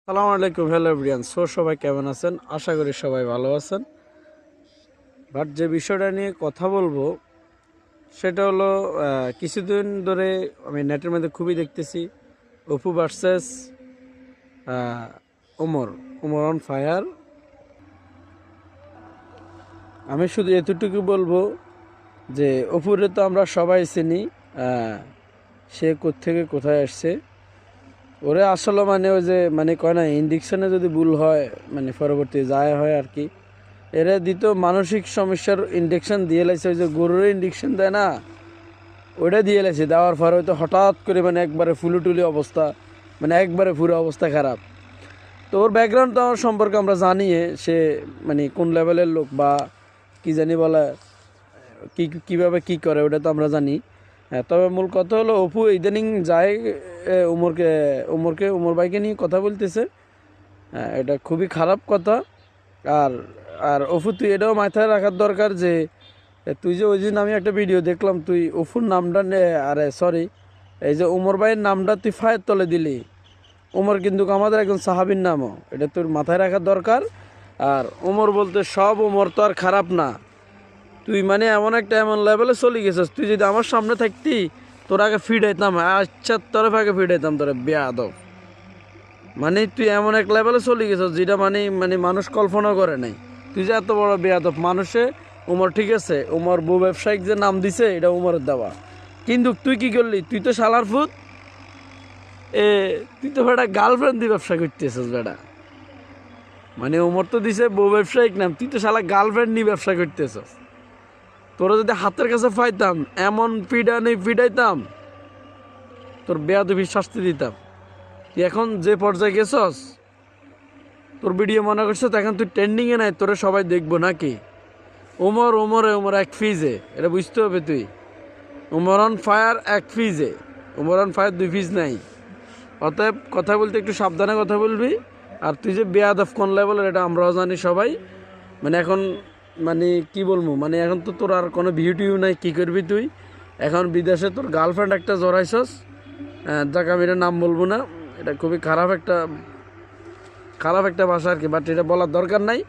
সালামু আলাইকুম, hello everyone. সবাই কেমন আছেন? আশা করি সবাই ভালো আছেন। বাট যে বিষয়টা নিয়ে কথা বলবো সেটা হলো কিছুদিন ধরে আমি নেটের মধ্যে খুবই দেখতেছি Apu versus Omar Omar on fire. আমি শুধু এতটুকু বলবো যে অপুরে তো আমরা সবাই চিনি। সে কোত্থেকে কোথায় আসছে। ওরে আসলে মানে ওই যে মানে কয় না, ইনজেকশনে যদি ভুল হয় মানে পরবর্তী যায় হয় আর কি। এরা দ্বিতীয় মানসিক সমস্যার ইনজেকশন দিয়ে লাইছে, ওই যে গরুর ইনজেকশন দেয় না, ওইটা দিয়ে লাইছে। দেওয়ার পরে হয়তো হঠাৎ করে মানে একবারে ফুলুটুলি অবস্থা, মানে একবারে পুরো অবস্থা খারাপ। তো ওর ব্যাকগ্রাউন্ড তো আমার সম্পর্কে আমরা জানি, সে মানে কোন লেভেলের লোক বা কি জানি বলে কি কীভাবে কী করে ওটা তো আমরা জানি। তবে মূল কথা হলো অপু ইদানিং যায় উমরকে উমরকে উমর ভাইকে নিয়ে কথা বলতেছে। এটা খুবই খারাপ কথা। আর আর অপু তুই এটাও মাথায় রাখার দরকার যে তুই যে ওই দিন আমি একটা ভিডিও দেখলাম, তুই অপুর নামটা আরে সরি, এই যে উমর ভাইয়ের নামটা তুই ফায়ের তলে দিলি। উমর কিন্তু আমাদের একজন সাহাবীর নামও, এটা তোর মাথায় রাখার দরকার। আর উমর বলতে সব উমর তো আর খারাপ না। তুই মানে এমন লেভেলে চলে গেছিস, তুই যদি আমার সামনে থাকতি তোর আগে ফিডাইতাম, আচ্ছা তোর আগে ফিডাইতাম তোর বেয়াদব। মানে তুই এমন এক লেভেলে চলে গেছিস যেটা মানে মানে মানুষ কল্পনা করে নাই। তুই যে এত বড় বেয়াদব। মানুষে উমর ঠিক আছে, উমর বউ ব্যবসায়িক যে নাম দিছে এটা উমরের দেওয়া, কিন্তু তুই কি করলি? তুই তো শালার ফুত। এ তুই তো বেটা গার্লফ্রেন্ড দিয়ে ব্যবসা করতেছিস বেটা। মানে উমর তো দিছে বউ ব্যবসায়িক নাম, তুই তো শালা গার্লফ্রেন্ড নিয়ে ব্যবসা করতেছিস। তোরা যদি হাতের কাছে পাইতাম এমন পিডাইতাম, তোর বেয়াদবির শাস্তি দিতাম। তুই এখন যে পর্যায়ে গেছস, তোর ভিডিও মনে করছো তো এখন তুই ট্রেন্ডিংয়ে নাই, তোরা সবাই দেখবো নাকি? ওমর এক ফিজে, এটা বুঝতে হবে তুই। ওমর অন ফায়ার এক ফিজে, ওমর অন ফায়ার দুই ফিজ নাই। অতএব কথা বলতে একটু সাবধানে কথা বলবি। আর তুই যে বেয়াদব কোন লেভেলের এটা আমরাও জানি সবাই। মানে এখন মানে কি বলবো, মানে এখন তো তোর আর কোনো ভিউটিউ নাই, কি করবি তুই? এখন বিদেশে তোর গার্লফ্রেন্ড একটা জড়াইছস, যাকে আমি এটা নাম বলবো না, এটা খুবই খারাপ একটা ভাষা আর কি, বাট এটা বলার দরকার নাই।